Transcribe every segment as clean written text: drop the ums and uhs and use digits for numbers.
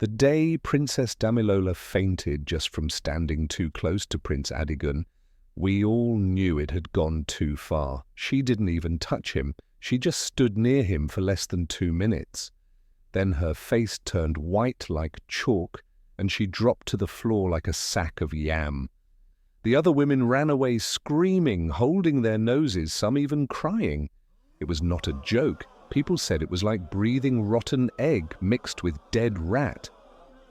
The day Princess Damilola fainted just from standing too close to Prince Adigun, we all knew it had gone too far. She didn't even touch him. She just stood near him for less than 2 minutes. Then her face turned white like chalk, and she dropped to the floor like a sack of yam. The other women ran away screaming, holding their noses, some even crying. It was not a joke. People said it was like breathing rotten egg mixed with dead rat.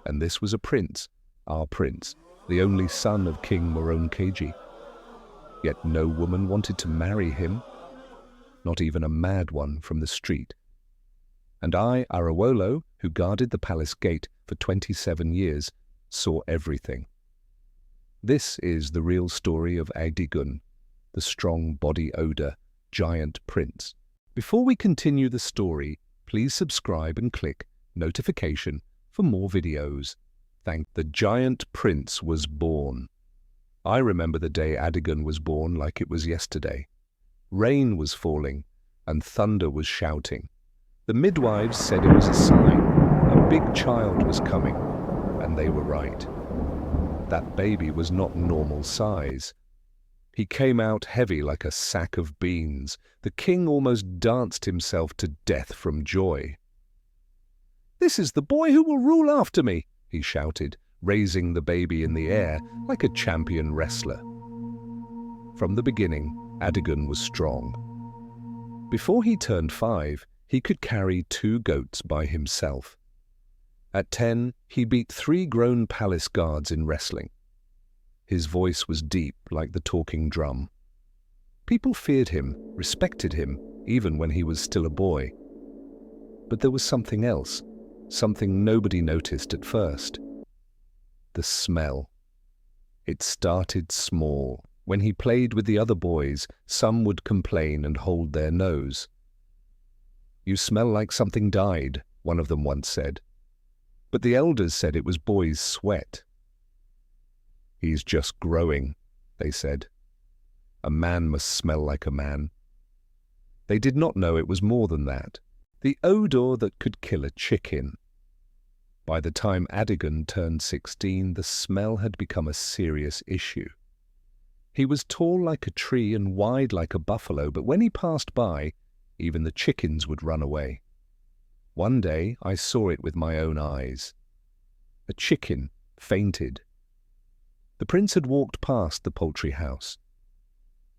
And this was a prince, our prince, the only son of King Moronkeji. Yet no woman wanted to marry him, not even a mad one from the street. And I, Arawolo, who guarded the palace gate for 27 years, saw everything. This is the real story of Adigun, the strong body Odor, giant prince. Before we continue the story, please subscribe and click notification for more videos. The giant prince was born. I remember the day Adigun was born like it was yesterday. Rain was falling and thunder was shouting. The midwives said it was a sign. A big child was coming, and they were right. That baby was not normal size. He came out heavy like a sack of beans. The king almost danced himself to death from joy. "This is the boy who will rule after me," he shouted, raising the baby in the air like a champion wrestler. From the beginning, Adigun was strong. Before he turned 5, he could carry 2 goats by himself. At 10, he beat 3 grown palace guards in wrestling. His voice was deep like the talking drum. People feared him, respected him, even when he was still a boy. But there was something else, something nobody noticed at first. The smell. It started small. When he played with the other boys, some would complain and hold their nose. "You smell like something died," one of them once said. But the elders said it was boys' sweat. "He's just growing," they said. "A man must smell like a man." They did not know it was more than that. The odor that could kill a chicken. By the time Adigun turned 16, the smell had become a serious issue. He was tall like a tree and wide like a buffalo, but when he passed by, even the chickens would run away. One day I saw it with my own eyes. A chicken fainted. The prince had walked past the poultry house.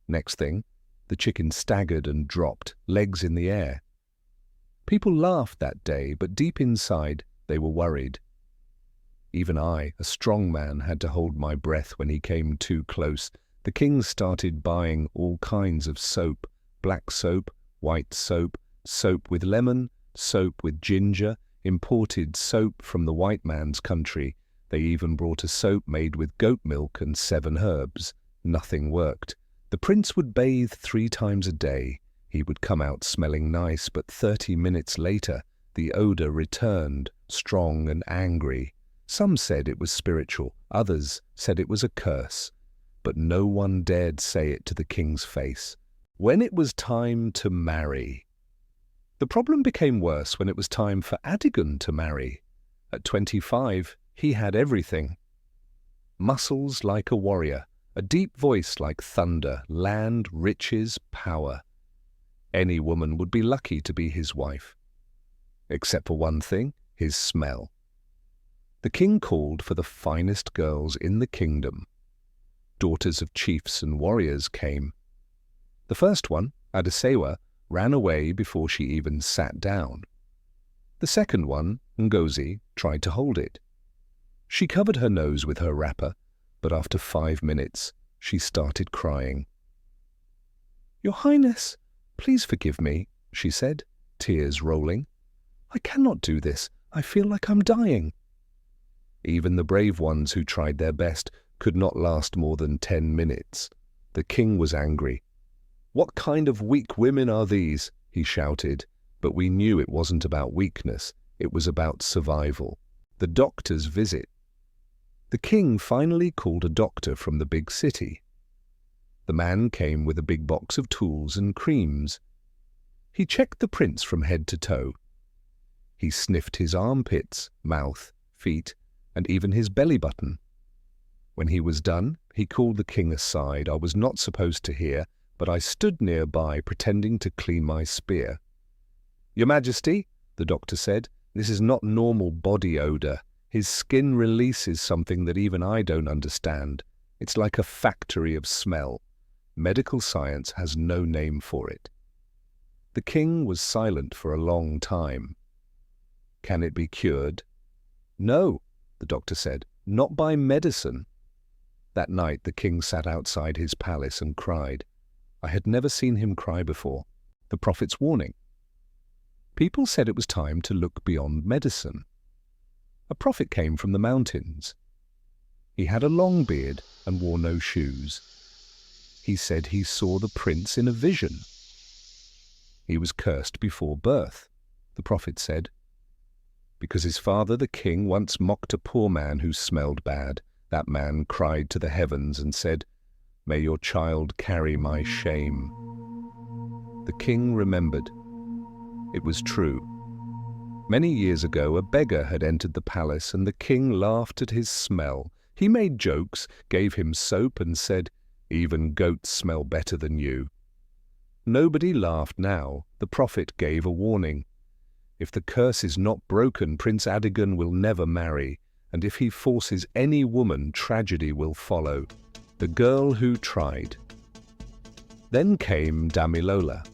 Next thing, the chicken staggered and dropped, legs in the air. People laughed that day, but deep inside they were worried. Even I, a strong man, had to hold my breath when he came too close. The king started buying all kinds of soap: black soap, white soap, soap with lemon, soap with ginger, imported soap from the white man's country. They even brought a soap made with goat milk and 7 herbs. Nothing worked. The prince would bathe 3 times a day. He would come out smelling nice, but 30 minutes later, the odor returned, strong and angry. Some said it was spiritual, others said it was a curse. But no one dared say it to the king's face. When it was time to marry. The problem became worse when it was time for Adigun to marry. At 25, he had everything. Muscles like a warrior, a deep voice like thunder, land, riches, power. Any woman would be lucky to be his wife. Except for one thing, his smell. The king called for the finest girls in the kingdom. Daughters of chiefs and warriors came. The first one, Adisewa, ran away before she even sat down. The second one, Ngozi, tried to hold it. She covered her nose with her wrapper, but after 5 minutes, she started crying. "Your Highness, please forgive me," she said, tears rolling. "I cannot do this. I feel like I'm dying." Even the brave ones who tried their best could not last more than 10 minutes. The king was angry. "What kind of weak women are these?" he shouted, but we knew it wasn't about weakness. It was about survival. The doctor's visit. The king finally called a doctor from the big city. The man came with a big box of tools and creams. He checked the prince from head to toe. He sniffed his armpits, mouth, feet, and even his belly button. When he was done, he called the king aside. I was not supposed to hear, but I stood nearby pretending to clean my spear. "Your Majesty," the doctor said, "this is not normal body odor. His skin releases something that even I don't understand. It's like a factory of smell. Medical science has no name for it." The king was silent for a long time. "Can it be cured?" "No," the doctor said, "not by medicine." That night the king sat outside his palace and cried. I had never seen him cry before. The prophet's warning. People said it was time to look beyond medicine. A prophet came from the mountains. He had a long beard and wore no shoes. He said he saw the prince in a vision. He was cursed before birth, the prophet said, because his father, the king, once mocked a poor man who smelled bad. That man cried to the heavens and said, "May your child carry my shame." The king remembered. It was true. Many years ago, a beggar had entered the palace, and the king laughed at his smell. He made jokes, gave him soap, and said, "Even goats smell better than you." Nobody laughed now. The prophet gave a warning. If the curse is not broken, Prince Adigun will never marry, and if he forces any woman, tragedy will follow. The girl who tried. Then came Damilola.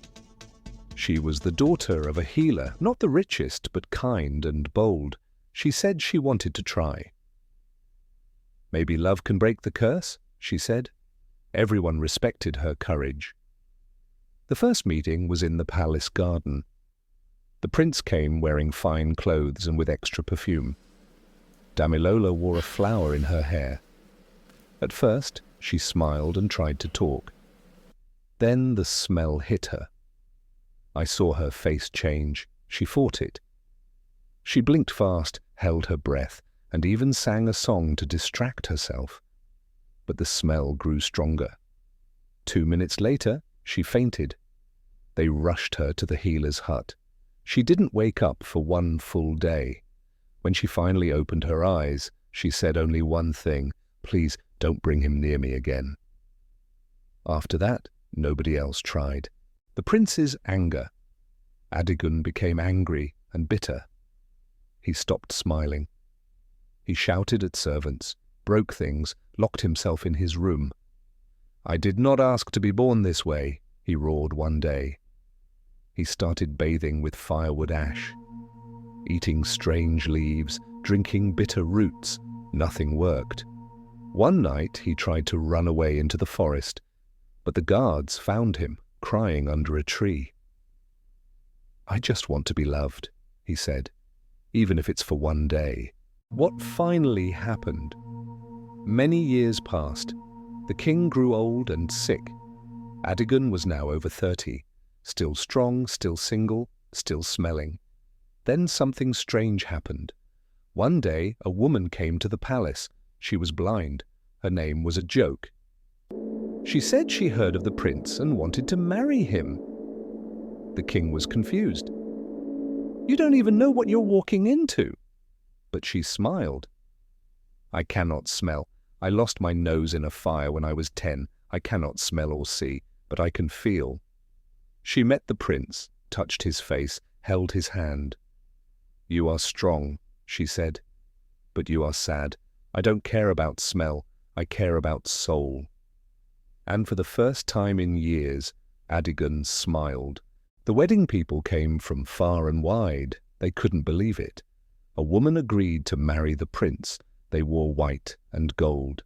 She was the daughter of a healer, not the richest, but kind and bold. She said she wanted to try. "Maybe love can break the curse," she said. Everyone respected her courage. The first meeting was in the palace garden. The prince came wearing fine clothes and with extra perfume. Damilola wore a flower in her hair. At first, she smiled and tried to talk. Then the smell hit her. I saw her face change. She fought it. She blinked fast, held her breath, and even sang a song to distract herself. But the smell grew stronger. 2 minutes later, she fainted. They rushed her to the healer's hut. She didn't wake up for 1 full day. When she finally opened her eyes, she said only one thing: "Please don't bring him near me again." After that, nobody else tried. The prince's anger. Adigun became angry and bitter. He stopped smiling. He shouted at servants, broke things, locked himself in his room. "I did not ask to be born this way," he roared one day. He started bathing with firewood ash, eating strange leaves, drinking bitter roots. Nothing worked. One night he tried to run away into the forest, but the guards found him, crying under a tree. "I just want to be loved," he said, "even if it's for 1 day." What finally happened? Many years passed. The king grew old and sick. Adigun was now over 30, still strong, still single, still smelling. Then something strange happened. One day, a woman came to the palace. She was blind. Her name was a joke. She said she heard of the prince and wanted to marry him. The king was confused. "You don't even know what you're walking into." But she smiled. "I cannot smell. I lost my nose in a fire when I was 10. I cannot smell or see, but I can feel." She met the prince, touched his face, held his hand. "You are strong," she said, "but you are sad. I don't care about smell. I care about soul." And for the first time in years, Adigun smiled. The wedding people came from far and wide. They couldn't believe it. A woman agreed to marry the prince. They wore white and gold.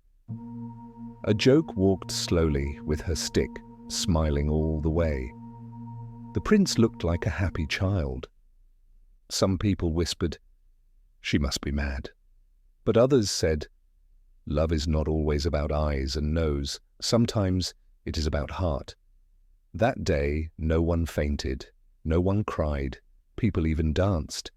A joke walked slowly with her stick, smiling all the way. The prince looked like a happy child. Some people whispered, "She must be mad." But others said, "Love is not always about eyes and nose. Sometimes it is about heart." That day, no one fainted, no one cried, people even danced.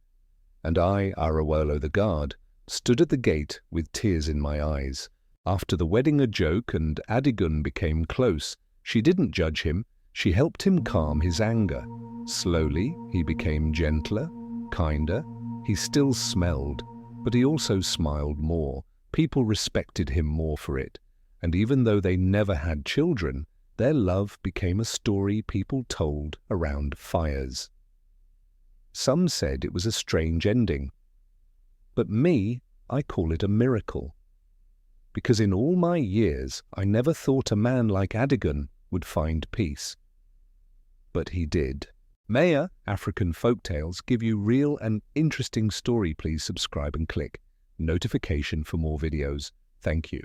And I, Arawolo the guard, stood at the gate with tears in my eyes. After the wedding a joke and Adigun became close, she didn't judge him, she helped him calm his anger. Slowly, he became gentler, kinder. He still smelled, But he also smiled more. People respected him more for it. And even though they never had children, their love became a story people told around fires. Some said it was a strange ending. But me, I call it a miracle. Because in all my years, I never thought a man like Adigun would find peace. But he did. May African Folktales give you real and interesting story. Please subscribe and click notification for more videos. Thank you.